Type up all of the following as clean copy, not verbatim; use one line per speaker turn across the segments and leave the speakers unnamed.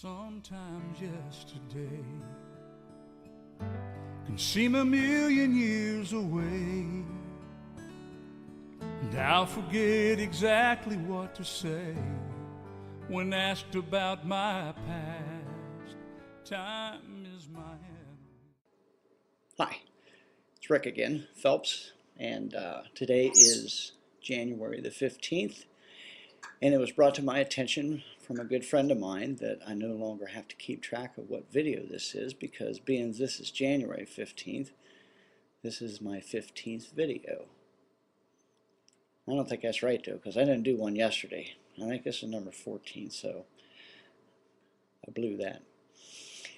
Sometimes yesterday can seem a million years away, and I'll forget exactly what to say when asked about my past. Time is my enemy.
Hi, it's Rick again, Phelps, and today is January the 15th, and it was brought to my attention from a good friend of mine that I no longer have to keep track of what video this is, because being this is January 15th, this is my 15th video. I don't think that's right though, because I didn't do one yesterday. I think this is number 14, so I blew that.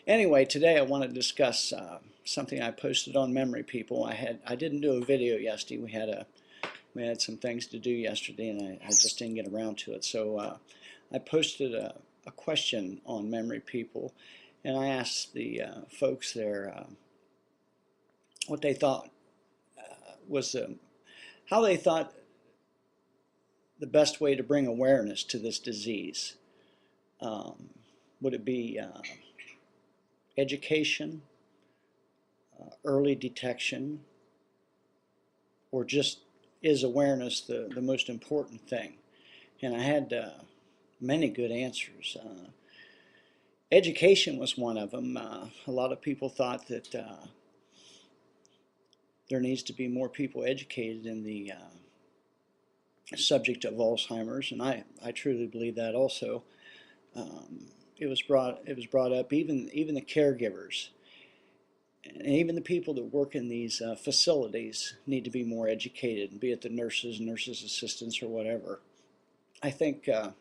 Anyway, today I want to discuss something I posted on Memory People. I didn't do a video yesterday. We had some things to do yesterday, and I just didn't get around to it. So I posted a question on Memory People, and I asked the folks there what they thought was how they thought the best way to bring awareness to this disease. Would it be education, early detection, or just is awareness the most important thing? And I had many good answers. Education was one of them. A lot of people thought that there needs to be more people educated in the subject of Alzheimer's, and I truly believe that also. It was brought up, even the caregivers and even the people that work in these facilities need to be more educated, be it the nurses, nurses assistants, or whatever. I think, now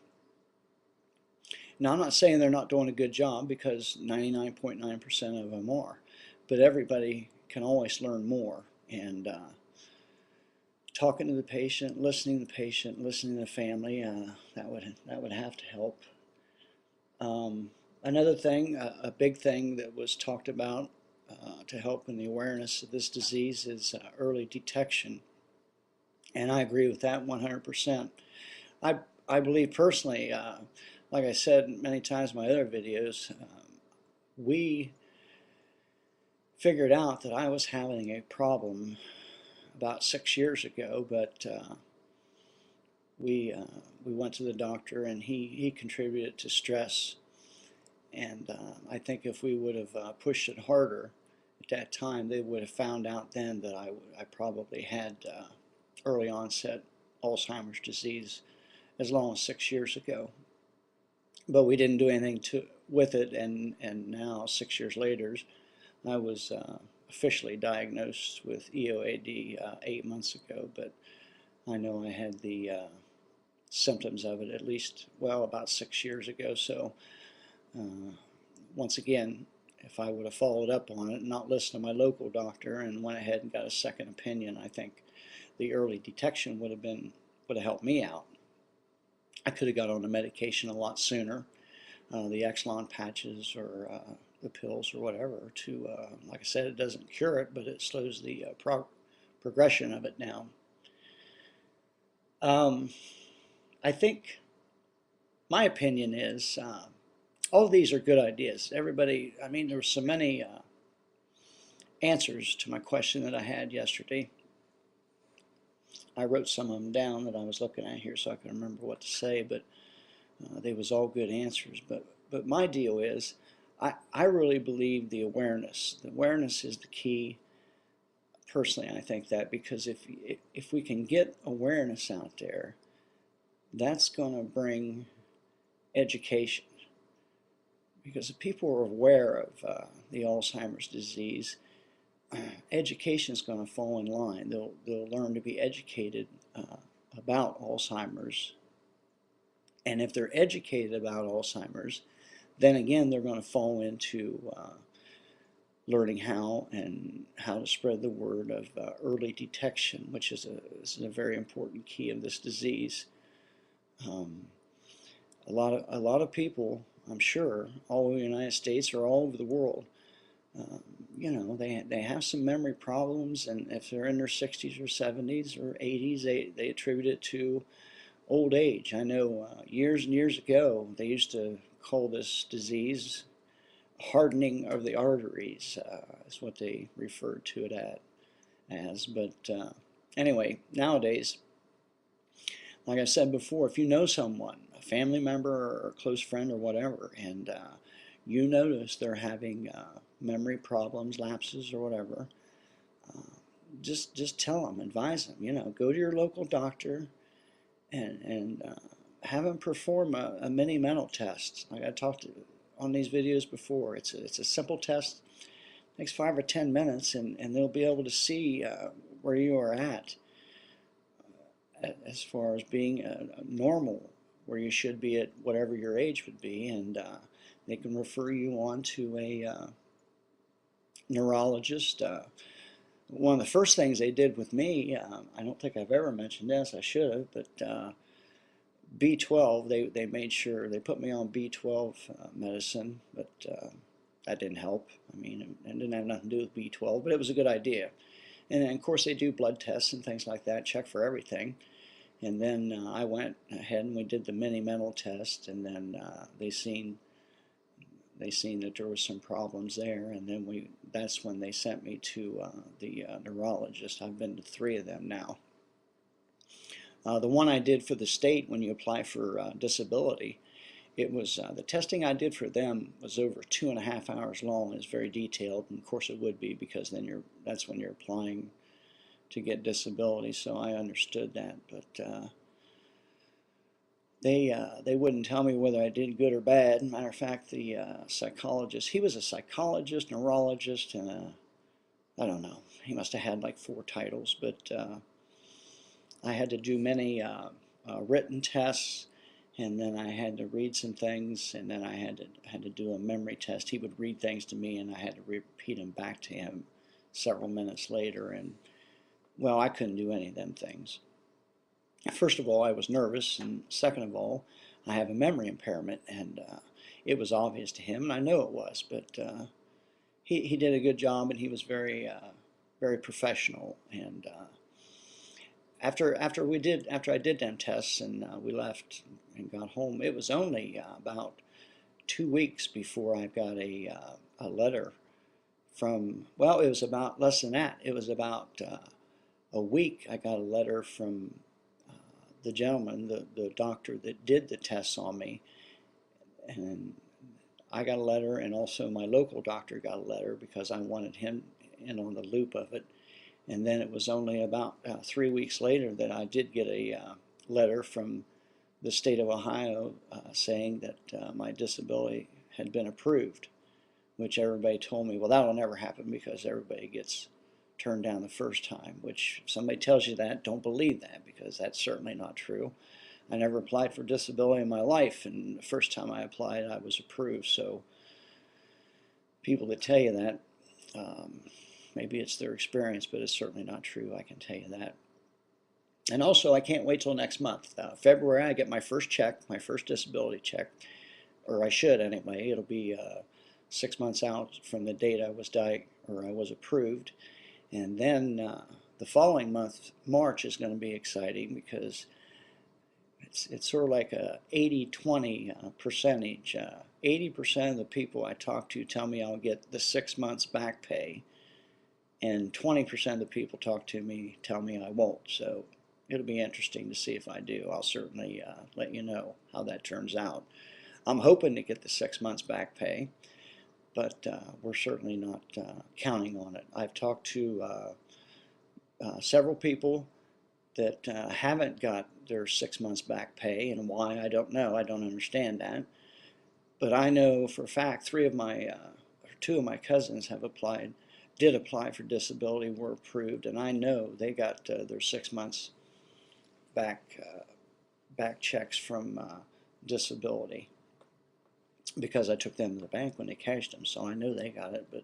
I'm not saying they're not doing a good job, because 99.9% of them are, but everybody can always learn more, and talking to the patient, listening to the patient, listening to the family, that would have to help. Another thing, a big thing that was talked about to help in the awareness of this disease is early detection, and I agree with that 100%. I believe personally, like I said many times in my other videos, we figured out that I was having a problem about 6 years ago, but we went to the doctor, and he contributed to stress. And I think if we would have pushed it harder at that time, they would have found out then that I probably had early onset Alzheimer's disease as long as 6 years ago. But we didn't do anything with it, and now 6 years later, I was officially diagnosed with EOAD 8 months ago, but I know I had the symptoms of it at least, well, about 6 years ago. So once again, if I would have followed up on it and not listened to my local doctor and went ahead and got a second opinion, I think the early detection would have helped me out. I could have got on the medication a lot sooner, the Exelon patches or the pills or whatever, to like I said, it doesn't cure it, but it slows the progression of it down. I think my opinion is all of these are good ideas. Everybody, I mean, there were so many answers to my question that I had yesterday. I wrote some of them down that I was looking at here so I can remember what to say, but they was all good answers. But my deal is, I really believe the awareness. The awareness is the key. Personally, I think that, because if we can get awareness out there, that's going to bring education. Because if people are aware of the Alzheimer's disease, education is going to fall in line. They'll learn to be educated about Alzheimer's. And if they're educated about Alzheimer's, then again they're going to fall into learning how to spread the word of early detection, which is a very important key of this disease. A lot of people, I'm sure, all over the United States or all over the world, you know, they have some memory problems, and if they're in their 60s or 70s or 80s, they attribute it to old age. I know years and years ago they used to call this disease hardening of the arteries, is what they referred to it as. But anyway, nowadays, like I said before, if you know someone, a family member or a close friend or whatever, and you notice they're having memory problems, lapses, or whatever, uh, just tell them, advise them. Go to your local doctor and have them perform a mini mental test. Like I talked on these videos before, it's a simple test. It takes 5 or 10 minutes, and they'll be able to see where you are at as far as being normal, where you should be at whatever your age would be, and they can refer you on to a neurologist. One of the first things they did with me, I don't think I've ever mentioned this, I should have, but B12, they made sure, they put me on B12 medicine, but that didn't help. I mean, it didn't have nothing to do with B12, but it was a good idea. And then, of course, they do blood tests and things like that, check for everything. And then I went ahead and we did the mini mental test, and then they seen that there was some problems there, and then that's when they sent me to the neurologist. I've been to 3 of them now. The one I did for the state when you apply for disability, it was the testing I did for them was over 2.5 hours long. It's very detailed, and of course it would be, because then that's when you're applying to get disability. So I understood that, but they wouldn't tell me whether I did good or bad. Matter of fact, the psychologist, he was a psychologist, neurologist, and I don't know, he must have had like 4 titles, but I had to do many written tests, and then I had to read some things, and then I had to do a memory test. He would read things to me, and I had to repeat them back to him several minutes later, and well, I couldn't do any of them things. First of all, I was nervous, and second of all, I have a memory impairment, and it was obvious to him, and I know it was, but he did a good job, and he was very very professional. And after I did them tests and we left and got home, it was only about 2 weeks before I got a letter from, well, it was about less than that. It was about a week. I got a letter from the gentleman, the doctor that did the tests on me, and I got a letter, and also my local doctor got a letter because I wanted him in on the loop of it. And then it was only about 3 weeks later that I did get a letter from the state of Ohio saying that my disability had been approved, which everybody told me, well, that'll never happen because everybody gets turned down the first time, which if somebody tells you that, don't believe that, because that's certainly not true. I never applied for disability in my life, and the first time I applied, I was approved. So people that tell you that, maybe it's their experience, but it's certainly not true, I can tell you that. And also, I can't wait till next month. February, I get my first check, my first disability check, or I should anyway. It'll be 6 months out from the date I was approved. And then the following month, March, is going to be exciting because it's sort of like a 80-20 percentage. 80% of the people I talk to tell me I'll get the 6 months back pay, and 20% of the people talk to me tell me I won't. So it'll be interesting to see if I do. I'll certainly let you know how that turns out. I'm hoping to get the 6 months back pay, but we're certainly not counting on it. I've talked to several people that haven't got their 6 months back pay, and why, I don't know. I don't understand that. But I know for a fact 2 of my cousins did apply for disability, were approved, and I know they got their 6 months back checks from disability, because I took them to the bank when they cashed them, so I know they got it. But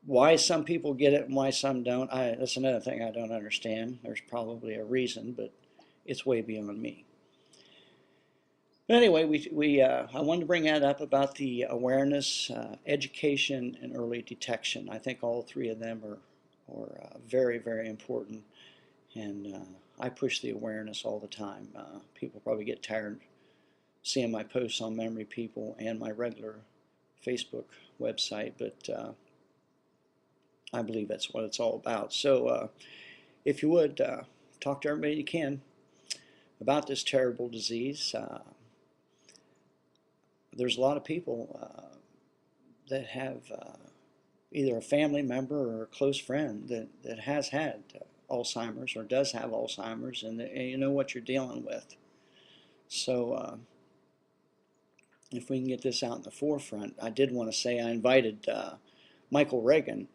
why some people get it and why some don't, that's another thing I don't understand. There's probably a reason, but it's way beyond me. But anyway, I wanted to bring that up about the awareness, education, and early detection. I think all 3 of them are very, very important, and I push the awareness all the time. People probably get tired seeing my posts on Memory People and my regular Facebook website, but I believe that's what it's all about. So if you would, talk to everybody you can about this terrible disease. There's a lot of people that have either a family member or a close friend that has had Alzheimer's or does have Alzheimer's, and you know what you're dealing with. So if we can get this out in the forefront, I did want to say I invited Michael Reagan.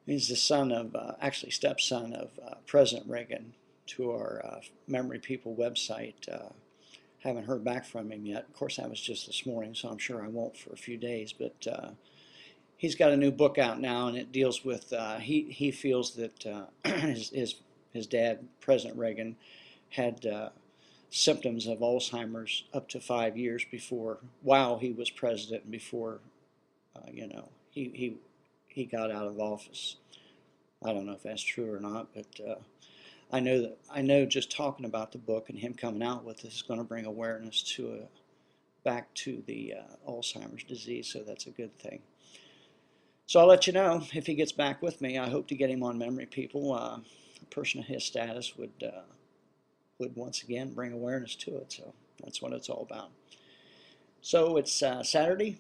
He's the son of, actually stepson of President Reagan, to our Memory People website. Haven't heard back from him yet. Of course, that was just this morning, so I'm sure I won't for a few days. But he's got a new book out now, and it deals with, he feels that his dad, President Reagan, had symptoms of Alzheimer's up to 5 years before, while he was president, and before, you know, he got out of office. I don't know if that's true or not, but I know just talking about the book and him coming out with this is going to bring awareness to back to the Alzheimer's disease, so that's a good thing. So I'll let you know if he gets back with me. I hope to get him on Memory People. A person of his status would once again bring awareness to it, so that's what it's all about. So it's Saturday,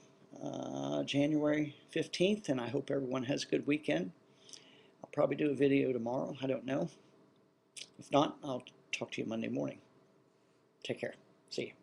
January 15th, and I hope everyone has a good weekend. I'll probably do a video tomorrow. I don't know. If not, I'll talk to you Monday morning. Take care. See you.